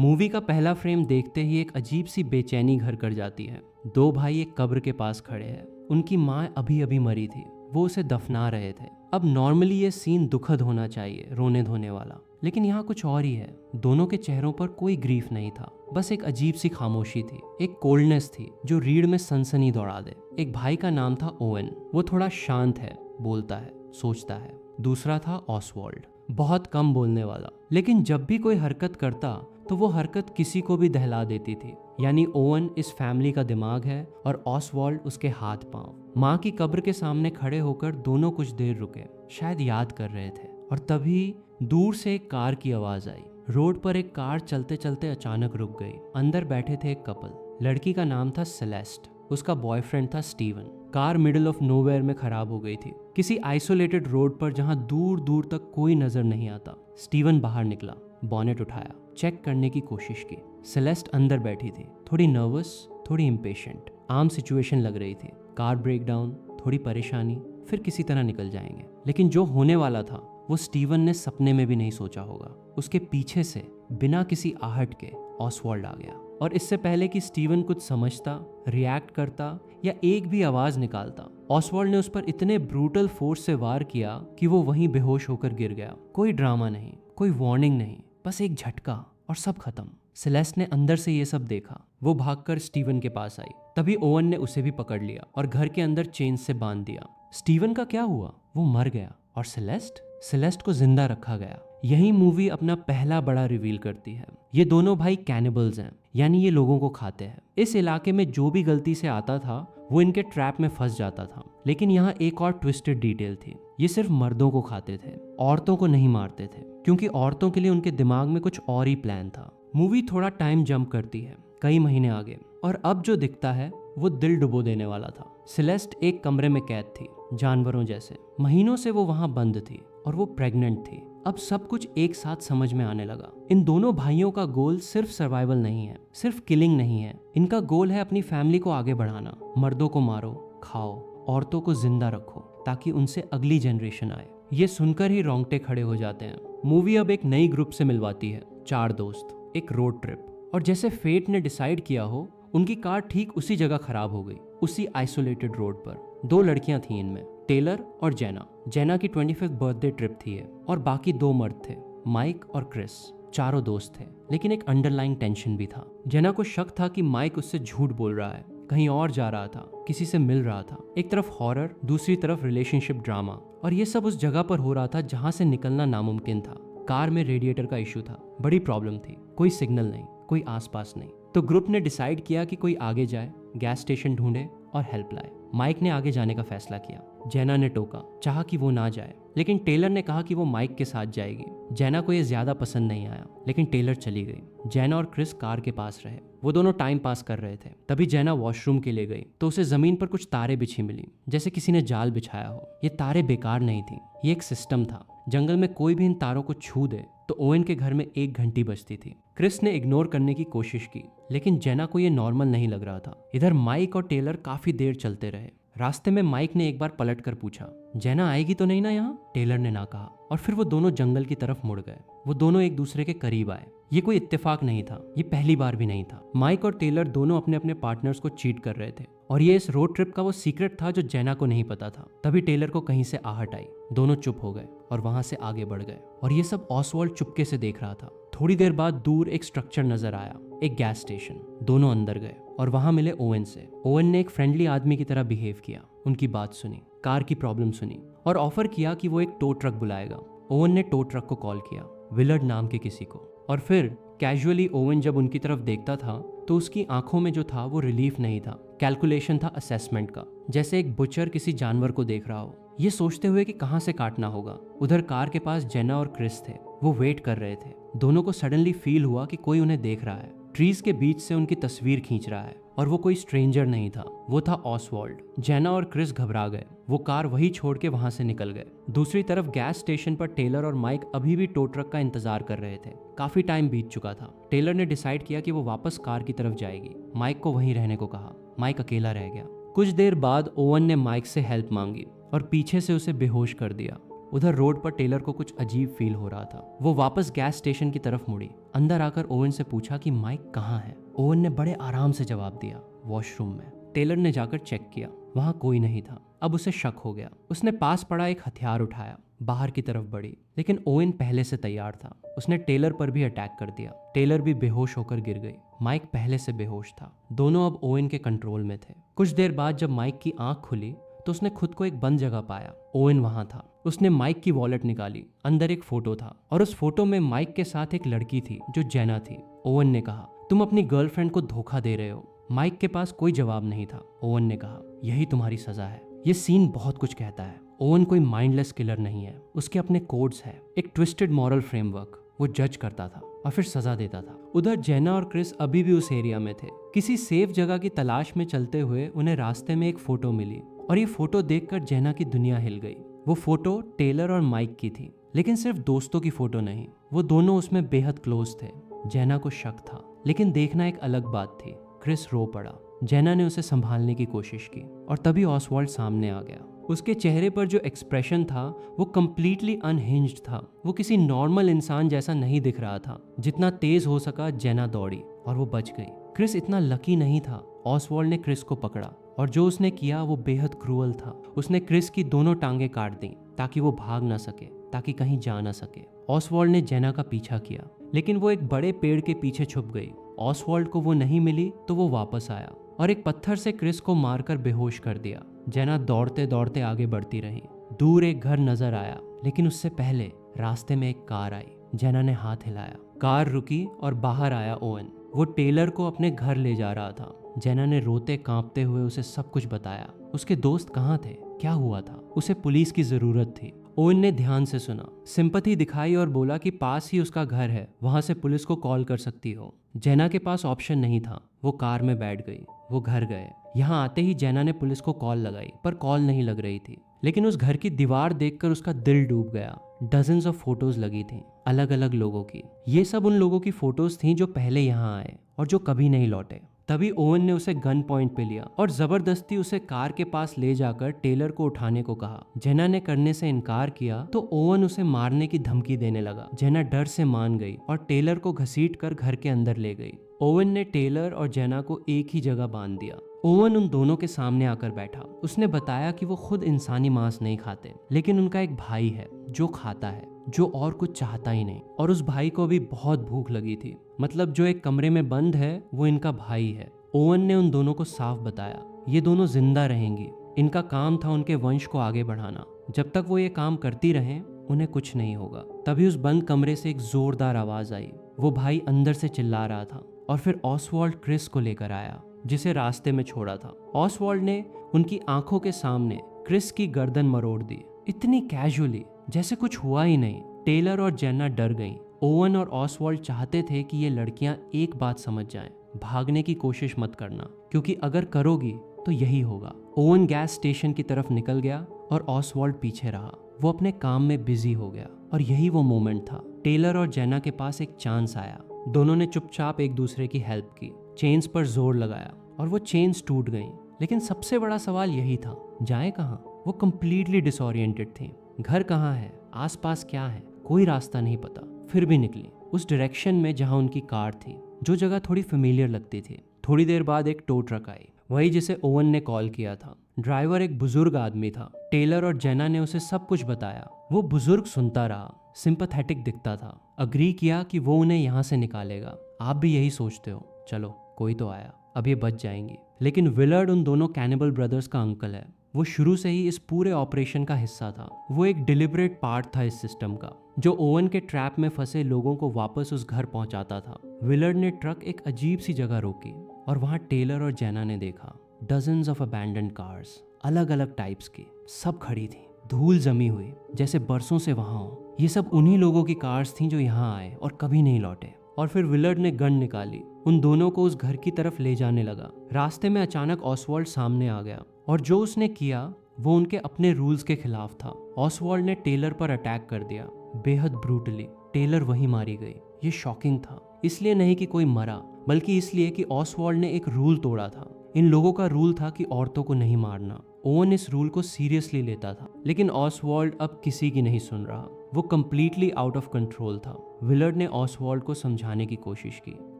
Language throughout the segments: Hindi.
मूवी का पहला फ्रेम देखते ही एक अजीब सी बेचैनी घर कर जाती है। दो भाई एक कब्र के पास खड़े हैं। उनकी माँ अभी अभी मरी थी, वो उसे दफना रहे थे। अब नॉर्मली ये सीन दुखद होना चाहिए, रोने धोने वाला, लेकिन यहाँ कुछ और ही है। दोनों के चेहरों पर कोई ग्रीफ नहीं था, बस एक अजीब सी खामोशी थी, एक कोल्डनेस थी जो रीढ़ में सनसनी दौड़ा दे। एक भाई का नाम था ओवेन, वो थोड़ा शांत है, बोलता है, सोचता है। दूसरा था ऑसवाल्ड, बहुत कम बोलने वाला, लेकिन जब भी कोई हरकत करता तो वो हरकत किसी को भी दहला देती थी। यानी ओवन इस फैमिली का दिमाग है और ऑसवाल्ड उसके हाथ पांव। माँ की कब्र के सामने खड़े होकर दोनों कुछ देर रुके, शायद याद कर रहे थे। और तभी दूर से एक कार की आवाज आई। रोड पर एक कार चलते चलते अचानक रुक गई। अंदर बैठे थे एक कपल। लड़की का नाम था सेलेस्ट, उसका बॉयफ्रेंड था Steven. Car middle of nowhere में खराब हो गई थी, किसी आइसोलेटेड रोड पर जहां दूर दूर तक कोई नजर नहीं आता। स्टीवन बाहर निकला, बॉनेट उठाया, चेक करने की कोशिश की। सेलेस्ट अंदर बैठी थी, थोड़ी नर्वस, थोड़ी इम्पेशेंट। आम सिचुएशन लग रही थी, कार ब्रेकडाउन, थोड़ी परेशानी, फिर किसी तरह निकल जाएंगे। लेकिन जो होने वाला था वो स्टीवन ने सपने में भी नहीं सोचा होगा। उसके पीछे से बिना किसी आहट के ऑसवाल्ड आ गया, और इससे पहले कि स्टीवन कुछ समझता, रिएक्ट करता या एक भी आवाज निकालता, ऑसवाल्ड ने उस पर इतने ब्रूटल फोर्स से वार किया कि वो वहीं बेहोश होकर गिर गया। कोई ड्रामा नहीं, कोई वार्निंग नहीं, बस एक झटका और सब खत्म। सेलेस्ट ने अंदर से ये सब देखा। वो भागकर स्टीवन के पास आई। तभी ओवन ने उसे भी पकड़ लिया और घर के अंदर चेन से बांध दिया। स्टीवन का क्या हुआ? वो मर गया। और सेलेस्ट को जिंदा रखा गया। यही मूवी अपना पहला बड़ा रिवील करती है। ये दोनों भाई कैनिबल्स हैं, यानी ये लोगों को खाते हैं। इस इलाके में जो भी गलती से आता था वो इनके ट्रैप में फंस जाता था। लेकिन यहाँ एक और ट्विस्टेड डिटेल थी, ये सिर्फ मर्दों को खाते थे, औरतों को नहीं मारते थे, क्योंकि औरतों के लिए उनके दिमाग में कुछ और ही प्लान था। मूवी थोड़ा टाइम जंप करती है, कई महीने आगे, और अब जो दिखता है वो दिल डुबो देने वाला था। सेलेस्ट एक कमरे में कैद थी, जानवरों जैसे। महीनों से वो वहां बंद थी और वो प्रेग्नेंट थी। अब सब कुछ एक साथ समझ में आने लगा। इन दोनों भाइयों का गोल सिर्फ सर्वाइवल नहीं है, सिर्फ किलिंग नहीं है। इनका गोल है अपनी फैमिली को आगे बढ़ाना। मर्दों को मारो, खाओ, औरतों को जिंदा रखो, ताकि उनसे अगली जनरेशन आए। ये सुनकर ही रोंगटे खड़े हो जाते हैं। मूवी अब एक नई ग्रुप से मिलवाती है, 4 दोस्त, एक रोड ट्रिप। और जैसे फेट ने डिसाइड किया हो, उनकी कार ठीक उसी जगह खराब हो गई, उसी आइसोलेटेड रोड पर। 2 लड़कियां थी इनमें, टेलर और जेना की 25th बर्थडे ट्रिप थी ये। और बाकी 2 मर्द थे, माइक और क्रिस। चारों दोस्त थे, लेकिन एक अंडरलाइंग टेंशन भी था। जेना को शक था कि माइक उससे झूठ बोल रहा है, कहीं और जा रहा था, किसी से मिल रहा था। एक तरफ हॉरर, दूसरी तरफ रिलेशनशिप ड्रामा, और ये सब उस जगह पर हो रहा था जहां से निकलना नामुमकिन था। कार में रेडिएटर का इशू था, बड़ी प्रॉब्लम थी, कोई सिग्नल नहीं, कोई आसपास नहीं। तो ग्रुप ने डिसाइड किया कि कोई आगे जाए, गैस स्टेशन ढूंढे और हेल्प लाए। माइक ने आगे जाने का फैसला किया। जेना ने टोका, चाहा कि वो ना जाए, लेकिन टेलर ने कहा कि वो माइक के साथ जाएगी। जेना को ये ज्यादा पसंद नहीं आया, लेकिन टेलर चली गई। जेना और क्रिस कार के पास रहे, वो दोनों टाइम पास कर रहे थे। तभी जेना वॉशरूम के लिए गई तो उसे जमीन पर कुछ तारे बिछी मिली, जैसे किसी ने जाल बिछाया हो। ये तारे बेकार नहीं थी, ये एक सिस्टम था। जंगल में कोई भी इन तारों को छू दे तो ओवेन के घर में 1 घंटी बजती थी। क्रिस ने इग्नोर करने की कोशिश की, लेकिन जेना को ये नॉर्मल नहीं लग रहा था। इधर माइक और टेलर काफी देर चलते रहे। रास्ते में माइक ने एक बार पलट कर पूछा, जेना आएगी तो नहीं ना यहाँ? टेलर ने ना कहा, और फिर वो दोनों जंगल की तरफ मुड़ गए। वो दोनों एक दूसरे के करीब आए। ये कोई इत्तेफाक नहीं था, ये पहली बार भी नहीं था। माइक और टेलर दोनों अपने अपने पार्टनर्स को चीट कर रहे थे, और ये इस रोड ट्रिप का वो सीक्रेट था जो जेना को नहीं पता था। तभी टेलर को कहीं से आहट आई, दोनों चुप हो गए और वहां से आगे बढ़ गए। और ये सब ऑसवाल्ड चुपके से देख रहा था। थोड़ी देर बाद दूर एक स्ट्रक्चर नजर आया, एक गैस स्टेशन। दोनों अंदर गए और वहां मिले ओवेन से। ओवेन ने एक फ्रेंडली आदमी की तरह बिहेव किया, उनकी बात सुनी, कार की प्रॉब्लम सुनी और ऑफर किया कि वो एक टो ट्रक बुलाएगा। ओवेन ने टो ट्रक को कॉल किया, विलर्ड नाम के किसी को। और फिर कैजुअली ओवेन जब उनकी तरफ देखता था तो उसकी आंखों में जो था वो रिलीफ नहीं था, कैलकुलेशन था असेसमेंट का, जैसे एक बुचर किसी जानवर को देख रहा हो, ये सोचते हुए कि कहां से काटना होगा। उधर कार के पास जेना और क्रिस थे, वो वेट कर रहे थे। दोनों को सडनली फील हुआ कि कोई उन्हें देख रहा है, ट्रीज के बीच से उनकी तस्वीर खींच रहा है। और वो कोई स्ट्रेंजर नहीं था, वो था ऑसवाल्ड। जेना और क्रिस घबरा गए, वो कार वही छोड़ के वहां से निकल गए। दूसरी तरफ गैस स्टेशन पर टेलर और माइक अभी भी टो ट्रक का इंतजार कर रहे थे। काफी टाइम बीत चुका था। टेलर ने डिसाइड किया कि वो वापस कार की तरफ जाएगी। माइक को वहीं रहने को कहा। माइक अकेला रह गया। कुछ देर बाद ओवन ने माइक से हेल्प मांगी और पीछे से उसे बेहोश कर दिया। उधर रोड पर टेलर को कुछ अजीब फील हो रहा था। वो वापस गैस स्टेशन की तरफ मुड़ी। अंदर आकर ओवन से पूछा कि माइक कहाँ है। ओवन ने बड़े आराम से जवाब दिया, वॉशरूम में। टेलर ने जाकर चेक किया, वहां कोई नहीं था। अब उसे शक हो गया। उसने पास पड़ा एक हथियार उठाया, बाहर की तरफ बढ़ी, लेकिन ओवन पहले से तैयार था। उसने टेलर पर भी अटैक कर दिया। टेलर भी बेहोश होकर गिर गई। माइक पहले से बेहोश था। दोनों अब ओवन के कंट्रोल में थे। कुछ देर बाद जब माइक की आंख खुली तो उसने खुद को एक बंद जगह पाया। ओवन वहां था। उसने माइक की वॉलेट निकाली। अंदर एक फोटो था और उस फोटो में माइक के साथ एक लड़की थी जो जेना थी। ओवन ने कहा, तुम अपनी गर्लफ्रेंड को धोखा दे रहे हो। माइक के पास कोई जवाब नहीं था। ओवन ने कहा, यही तुम्हारी सजा है। ये सीन बहुत कुछ कहता है। ओवन कोई माइंडलेस किलर नहीं है। उसके अपने कोड्स है, एक ट्विस्टेड मॉरल फ्रेमवर्क। वो जज करता था और फिर सजा देता था। उधर जेना और क्रिस अभी भी उस एरिया में थे। किसी सेफ जगह की तलाश में चलते हुए उन्हें रास्ते में एक फोटो मिली और ये फोटो देखकर जेना की दुनिया हिल गई। वो फोटो टेलर और माइक की थी, लेकिन सिर्फ दोस्तों की फोटो नहीं। वो दोनों उसमें बेहद क्लोज थे। जेना को शक था, लेकिन देखना एक अलग बात थी। क्रिस रो पड़ा। जेना ने उसे संभालने की कोशिश की और तभी ऑसवाल्ड सामने आ गया। उसके चेहरे पर जो एक्सप्रेशन था वो कम्प्लीटली अनहिंज्ड था। वो किसी नॉर्मल इंसान जैसा नहीं दिख रहा था। जितना तेज हो सका जेना दौड़ी और वो बच गई। क्रिस इतना लकी नहीं था। ऑसवाल्ड ने क्रिस को पकड़ा और जो उसने किया वो बेहद क्रूअल था। उसने क्रिस की दोनों टांगें काट दी ताकि वो भाग ना सके, ताकि कहीं जा ना सके। ऑसवाल्ड ने जेना का पीछा किया, लेकिन वो एक बड़े पेड़ के पीछे छुप गई। ऑसवाल्ड को वो नहीं मिली तो वो वापस आया और एक पत्थर से क्रिस को मारकर बेहोश कर दिया। जेना दौड़ते दौड़ते आगे बढ़ती रही। दूर एक घर नजर आया, लेकिन उससे पहले रास्ते में एक कार आई। जेना ने हाथ हिलाया। कार रुकी और बाहर आया ओवन। वो टेलर को अपने घर ले जा रहा था। जेना ने रोते कांपते हुए उसे सब कुछ बताया। उसके दोस्त कहाँ थे, क्या हुआ था, उसे पुलिस की जरूरत थी। ओवन ने ध्यान से सुना, सिंपैथी दिखाई और बोला कि पास ही उसका घर है, वहां से पुलिस को कॉल कर सकती हो। जेना के पास ऑप्शन नहीं था। वो कार में बैठ गई। वो घर गए। यहाँ आते ही जेना ने पुलिस को कॉल लगाई, पर कॉल नहीं लग रही थी। लेकिन उस घर की दीवार देखकर उसका दिल डूब गया। डजन्स ऑफ फोटोज लगी थी, अलग अलग लोगों की। ये सब उन लोगों की फोटोज थी जो पहले यहाँ आए और जो कभी नहीं लौटे। तभी ओवन ने उसे गन पॉइंट पे लिया और जबरदस्ती उसे कार के पास ले जाकर टेलर को उठाने को कहा। जेना ने करने से इनकार किया तो ओवन उसे मारने की धमकी देने लगा। जेना डर से मान गई और टेलर को घसीटकर घर के अंदर ले गई। ओवन ने टेलर और जेना को एक ही जगह बांध दिया। ओवन उन दोनों के सामने आकर बैठा। उसने बताया कि वो खुद इंसानी मांस नहीं खाते, लेकिन उनका एक भाई है जो खाता है, जो और कुछ चाहता ही नहीं। और उस भाई को भी बहुत भूख लगी थी। मतलब जो एक कमरे में बंद है वो इनका भाई है। ओवन ने उन दोनों को साफ बताया, ये दोनों जिंदा रहेंगी। इनका काम था उनके वंश को आगे बढ़ाना। जब तक वो ये काम करती रहें उन्हें कुछ नहीं होगा। तभी उस बंद कमरे से एक जोरदार आवाज आई। वो भाई अंदर से चिल्ला रहा था और फिर ऑसवाल्ड क्रिस को लेकर आया, जिसे रास्ते में छोड़ा था। ऑसवाल्ड ने उनकी आंखों के सामने क्रिस की गर्दन मरोड़ दी, इतनी कैजुअली जैसे कुछ हुआ ही नहीं। टेलर और जेना डर गईं। ओवन और ऑसवाल्ड चाहते थे कि ये लड़कियां एक बात समझ जाएं, भागने की कोशिश मत करना, क्योंकि अगर करोगी तो यही होगा। ओवन गैस स्टेशन की तरफ निकल गया और ऑसवाल्ड पीछे रहा। वो अपने काम में बिजी हो गया और यही वो मोमेंट था। टेलर और जेना के पास एक चांस आया। दोनों ने चुपचाप एक दूसरे की हेल्प की, चेन्स पर जोर लगाया और वो चेन्स टूट गईं। लेकिन सबसे बड़ा सवाल यही था, जाए कहाँ? वो कंप्लीटली डिसओरिएंटेड थी। घर कहाँ है, आसपास क्या है, कोई रास्ता नहीं पता। फिर भी निकली उस डायरेक्शन में जहाँ उनकी कार थी, जो जगह थोड़ी फेमिलियर लगती थी। थोड़ी देर बाद एक टो ट्रक आई, वही जिसे ओवन ने कॉल किया था। ड्राइवर एक बुजुर्ग आदमी था। टेलर और जेना ने उसे सब कुछ बताया। वो बुजुर्ग सुनता रहा, सिंपैथेटिक दिखता था, अग्री किया कि वो उन्हें यहाँ से निकालेगा। आप भी यही सोचते हो? चलो, कोई तो आया, अब ये बच जाएंगी। लेकिन विलर्ड उन दोनों कैनिबल ब्रदर्स का अंकल है। वो शुरू से ही इस पूरे ऑपरेशन का हिस्सा था। वो एक डिलिबरेट पार्ट था इस सिस्टम का, जो ओवन के ट्रैप में फंसे लोगों को वापस उस घर पहुंचाता था। विलर्ड ने ट्रक एक अजीब सी जगह रोकी और वहां टेलर और जेना ने देखा डजन्स ऑफ अबैंडन्ड कार्स, अलग अलग टाइप्स की, सब खड़ी थी, धूल जमी हुई, जैसे बरसों से वहां हो। ये सब उन्हीं लोगों की कार्स थीं जो यहाँ आए और कभी नहीं लौटे। और फिर विलर्ड ने गन निकाली, उन दोनों को उस घर की तरफ ले जाने लगा। रास्ते में अचानक ऑसवाल्ड सामने आ गया और जो उसने किया वो उनके अपने रूल्स के खिलाफ था। ऑसवाल्ड ने टेलर पर अटैक कर दिया, बेहद ब्रूटली। टेलर वहीं मारी गई। ये शॉकिंग था, इसलिए नहीं कि कोई मरा, बल्कि इसलिए कि ऑसवाल्ड ने एक रूल तोड़ा था। इन लोगों का रूल था कि औरतों को नहीं मारना। ओवन इस रूल को सीरियसली लेता था, लेकिन ऑसवाल्ड अब किसी की नहीं सुन रहा। वो कंप्लीटली आउट ऑफ कंट्रोल था। विलर्ड ने ऑसवाल्ड को समझाने की कोशिश की,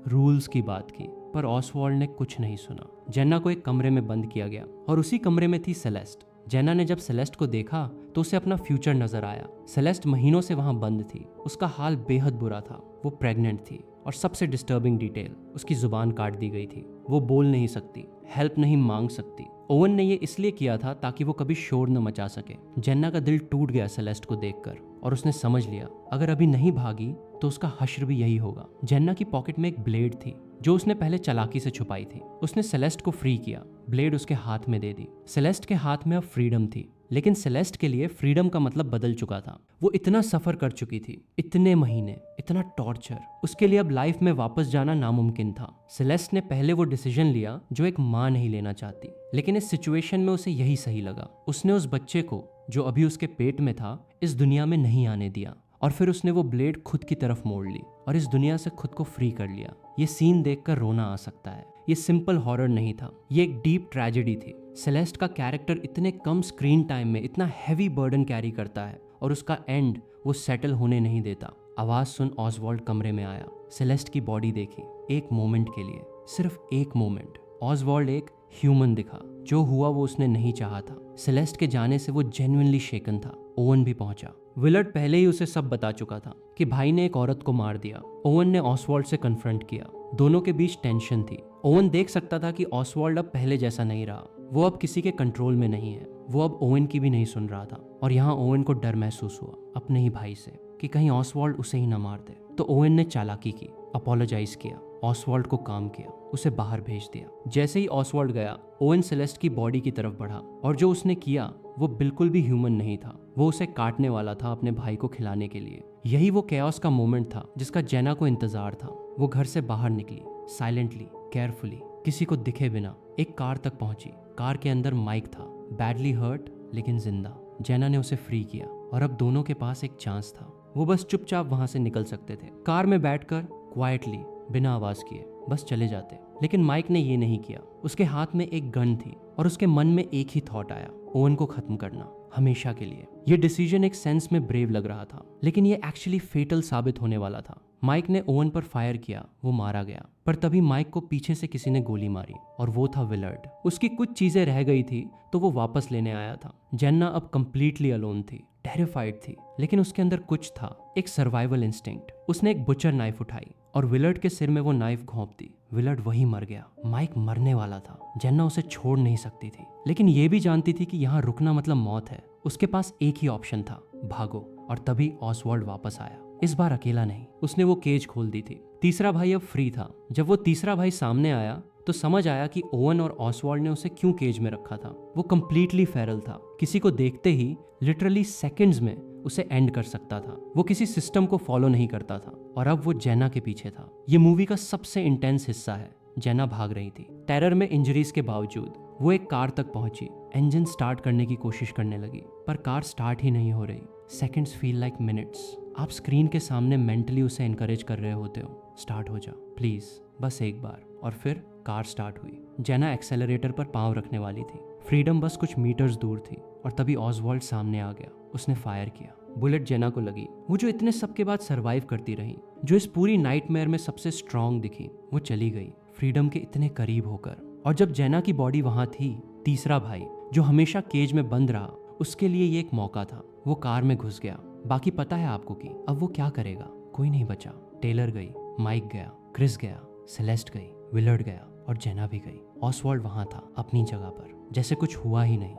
रूल्स की बात की, पर ऑसवाल्ड ने कुछ नहीं सुना। जेना को एक कमरे में बंद किया गया और उसी कमरे में थी सेलेस्ट। जेना ने जब सेलेस्ट को देखा तो उसे अपना फ्यूचर नजर आया। सेलेस्ट महीनों से वहां बंद थी, उसका हाल बेहद बुरा था। वो प्रेग्नेंट थी और सबसे डिस्टर्बिंग डिटेल, उसकी जुबान काट दी गई थी। वो बोल नहीं सकती, हेल्प नहीं मांग सकती। ओवन ने ये इसलिए किया था ताकि वो कभी शोर न मचा सके। जेना का दिल टूट गया सेलेस्ट को देखकर और उसने समझ लिया अगर अभी नहीं भागी तो उसका हश्र भी यही होगा। जेना की पॉकेट में एक ब्लेड थी जो उसने पहले चालाकी से छुपाई थी। उसने सेलेस्ट को फ्री किया, ब्लेड उसके हाथ में दे दी। सेलेस्ट के हाथ में अब फ्रीडम थी, लेकिन सेलेस्ट के लिए फ्रीडम का मतलब बदल चुका था। वो इतना सफर कर चुकी थी, इतने महीने, इतना टॉर्चर, उसके लिए अब लाइफ में वापस जाना नामुमकिन था। सेलेस्ट ने पहले वो डिसीजन लिया जो एक माँ नहीं लेना चाहती, लेकिन इस सिचुएशन में उसे यही सही लगा। उसने उस बच्चे को जो अभी उसके पेट में था इस दुनिया में नहीं आने दिया और फिर उसने वो ब्लेड खुद की तरफ मोड़ ली और इस दुनिया से खुद को फ्री कर लिया। ये सीन देखकर रोना आ सकता है। ये सिंपल हॉरर नहीं था, ये एक डीप ट्रेजेडी थी। सेलेस्ट का कैरेक्टर इतने कम स्क्रीन टाइम में इतना हैवी बर्डन कैरी करता है और उसका एंड वो सेटल होने नहीं देता। आवाज सुन ऑसवाल्ड कमरे में आया, सेलेस्ट की बॉडी देखी। एक मोमेंट के लिए, सिर्फ एक मोमेंट, ऑसवाल्ड एक ह्यूमन दिखा। जो हुआ वो उसने नहीं चाहा था। सेलेस्ट के जाने से वो जेन्युइनली शेकन था। ओवन भी पहुंचा। विलर्ड पहले ही उसे सब बता चुका था कि भाई ने एक औरत को मार दिया। ओवन ने ऑसवाल्ड से कन्फ्रंट किया। दोनों के बीच टेंशन थी। ओवन देख सकता था कि ऑसवाल्ड अब पहले जैसा नहीं रहा। वो अब किसी के कंट्रोल में नहीं है। वो अब ओवन की भी नहीं सुन रहा था और यहाँ ओवन को डर महसूस हुआ अपने ही भाई से कि कहीं ऑसवाल्ड उसे ही न मार दे। तो ओवन ने चालाकी की, अपोलोजाइज किया, ऑसवाल्ड को काम किया, उसे बाहर भेज दिया। जैसे ही ऑसवाल्ड गया, ओवन सेलेस्ट की बॉडी की तरफ बढ़ा और जो उसने किया वो बिल्कुल भी ह्यूमन नहीं था। वो उसे काटने वाला था अपने भाई को खिलाने के लिए। यही वो कैओस का मोमेंट था जिसका जेना को इंतजार था। वो घर से बाहर निकली, साइलेंटली, केयरफुली, किसी को दिखे बिना। एक कार तक पहुंची। कार के अंदर माइक था, बैडली हर्ट लेकिन जिंदा। जेना ने उसे फ्री किया और अब दोनों के पास एक चांस था। वो बस चुपचाप वहां से निकल सकते थे। कार में बैठकर क्वाइटली, बिना आवाज किए बस चले जाते। लेकिन माइक ने ये नहीं किया। उसके हाथ में एक गन थी और उसके मन में एक ही थॉट आया, ओवन को खत्म करना, हमेशा के लिए। ये डिसीजन एक सेंस में ब्रेव लग रहा था, लेकिन ये एक्चुअली फेटल साबित होने वाला था। माइक ने ओवन पर फायर किया, वो मारा गया। पर तभी माइक को पीछे से किसी ने गोली मारी और वो था विलर्ड। उसकी कुछ चीजें रह गई थी तो वो वापस लेने आया था। जेन्ना अब कंप्लीटली अलोन थी, टेरिफाइड थी, लेकिन उसके अंदर कुछ था, एक सर्वाइवल इंस्टिंक्ट। उसने एक बुचर नाइफ उठाई और विलर्ड के सिर में वो नाइफ घोंप दी। विलर्ड वही मर गया। माइक मरने वाला था। जेन्ना उसे छोड़ नहीं सकती थी, लेकिन ये भी जानती थी कि यहाँ रुकना मतलब मौत है। उसके पास एक ही ऑप्शन था, भागो। और तभी ऑसवाल्ड वापस आया, इस बार अकेला नहीं। उसने वो केज खोल दी थी। तीसरा भाई अब फ्री था। जब वो तीसरा भाई सामने आया तो समझ आया कि ओवन और ऑसवाल्ड ने उसे क्यों केज में रखा था। वो कंप्लीटली फेरल था। किसी को देखते ही लिटरली सेकंड्स में उसे एंड कर सकता था। वो किसी सिस्टम को फॉलो नहीं करता था और अब वो जेना के पीछे था। ये मूवी का सबसे इंटेंस हिस्सा है। जेना भाग रही थी, टेरर में इंजरीज के बावजूद। वो एक कार तक पहुंची, इंजन स्टार्ट करने की कोशिश करने लगी, पर कार स्टार्ट ही नहीं हो रही। Seconds feel like minutes. आप स्क्रीन के सामने मेंटली उसे एनकरेज कर रहे होते हो, स्टार्ट हो जा प्लीज, बस एक बार। और फिर कार स्टार्ट हुई। जेना एक्सेलरेटर पर पांव रखने वाली थी। फ्रीडम बस कुछ मीटर्स दूर थी और तभी ऑसवाल्ड सामने आ गया। उसने फायर किया। बुलेट जेना को लगी, वो जो इतने सब के बाद सरवाइव करती रही, जो इस पूरी नाइटमेयर में सबसे स्ट्रांग दिखी, वो चली गई फ्रीडम के इतने करीब होकर। और जब जेना की बॉडी वहां थी, तीसरा भाई जो हमेशा केज में बंद रहा, उसके लिए ये एक मौका था। वो कार में घुस गया। बाकी पता है आपको कि अब वो क्या करेगा। कोई नहीं बचा। टेलर गई, माइक गया, क्रिस गया, सेलेस्ट गई, विलर्ड गया और जेना भी गई। ऑसवाल्ड वहां था अपनी जगह पर, जैसे कुछ हुआ ही नहीं।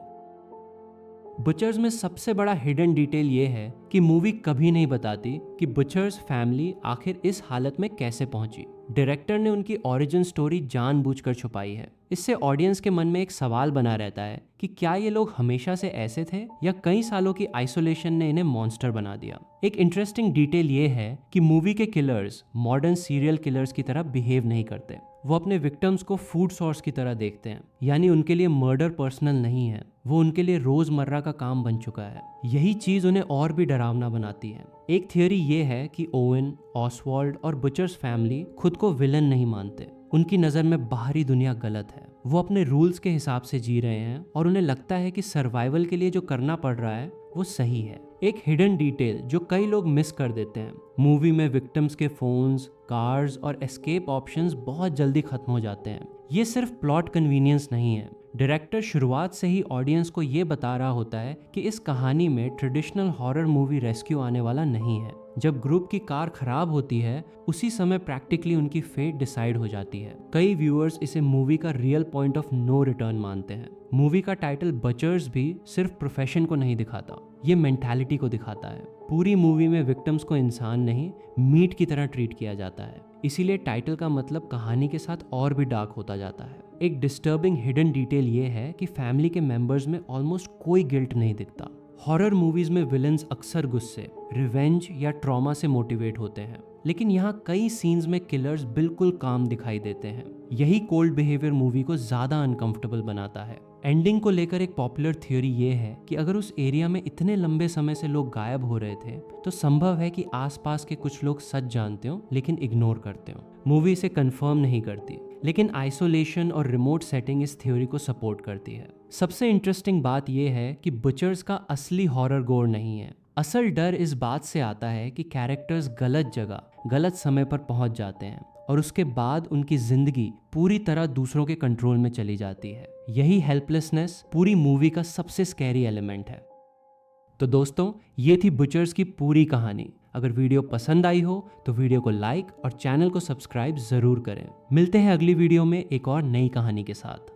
बुचर्स में सबसे बड़ा हिडन डिटेल ये है कि मूवी कभी नहीं बताती कि बुचर्स फैमिली आखिर इस हालत में कैसे पहुंची। डायरेक्टर ने उनकी ओरिजिन स्टोरी जानबूझकर छुपाई है। इससे ऑडियंस के मन में एक सवाल बना रहता है कि क्या ये लोग हमेशा से ऐसे थे या कई सालों की आइसोलेशन ने इन्हें मॉन्स्टर बना दिया। एक इंटरेस्टिंग डिटेल ये है कि मूवी के किलर्स मॉडर्न सीरियल किलर्स की तरह बिहेव नहीं करते। वो अपने विक्टिम्स को फूड सोर्स की तरह देखते हैं, यानी उनके लिए मर्डर पर्सनल नहीं है, वो उनके लिए रोजमर्रा का काम बन चुका है। यही चीज उन्हें और भी डरावना बनाती है। एक थियोरी ये है कि ओवन, ऑसवाल्ड और बुचर्स फैमिली खुद को विलन नहीं मानते। उनकी नजर में बाहरी दुनिया गलत है वो अपने रूल्स के हिसाब से जी रहे हैं और उन्हें लगता है कि सर्वाइवल के लिए जो करना पड़ रहा है वो सही है। एक हिडन डिटेल जो कई लोग मिस कर देते हैं, मूवी में विक्टिम्स के फोन्स, कार्स और एस्केप ऑप्शंस बहुत जल्दी खत्म हो जाते हैं। ये सिर्फ प्लॉट कन्वीनियंस नहीं है, डायरेक्टर शुरुआत से ही ऑडियंस को ये बता रहा होता है कि इस कहानी में ट्रेडिशनल हॉरर मूवी रेस्क्यू आने वाला नहीं है। जब ग्रुप की कार खराब होती है उसी समय प्रैक्टिकली उनकी फेट डिसाइड हो जाती है। कई व्यूअर्स इसे मूवी का real point of no return मानते हैं। मूवी का टाइटल बचर्स भी सिर्फ प्रोफेशन को नहीं दिखाता, ये मेंटालिटी को दिखाता है। पूरी मूवी में विक्टिम्स को इंसान नहीं, मीट की तरह ट्रीट किया जाता है। इसीलिए टाइटल का मतलब कहानी के साथ और भी डार्क होता जाता है। एक डिस्टर्बिंग हिडन डिटेल ये है कि फैमिली के मेंबर्स में ऑलमोस्ट कोई गिल्ट नहीं दिखता। हॉरर मूवीज में विलन्स अक्सर गुस्से, रिवेंज या ट्रॉमा से मोटिवेट होते हैं, लेकिन यहाँ कई सीन्स में किलर्स बिल्कुल काम दिखाई देते हैं। यही कोल्ड बिहेवियर मूवी को ज्यादा अनकंफर्टेबल बनाता है। एंडिंग को लेकर एक पॉपुलर थ्योरी ये है कि अगर उस एरिया में इतने लंबे समय से लोग गायब हो रहे थे तो संभव है कि आसपास के कुछ लोग सच जानते हो लेकिन इग्नोर करते हो। मूवी इसे कंफर्म नहीं करती, लेकिन आइसोलेशन और रिमोट सेटिंग इस थ्योरी को सपोर्ट करती है। सबसे इंटरेस्टिंग बात यह है कि बुचर्स का असली हॉरर गोर नहीं है। असल डर इस बात से आता है कि कैरेक्टर्स गलत जगह गलत समय पर पहुंच जाते हैं और उसके बाद उनकी जिंदगी पूरी तरह दूसरों के कंट्रोल में चली जाती है। यही हेल्पलेसनेस पूरी मूवी का सबसे स्कैरी एलिमेंट है। तो दोस्तों, ये थी बुचर्स की पूरी कहानी। अगर वीडियो पसंद आई हो तो वीडियो को लाइक और चैनल को सब्सक्राइब जरूर करें। मिलते हैं अगली वीडियो में एक और नई कहानी के साथ।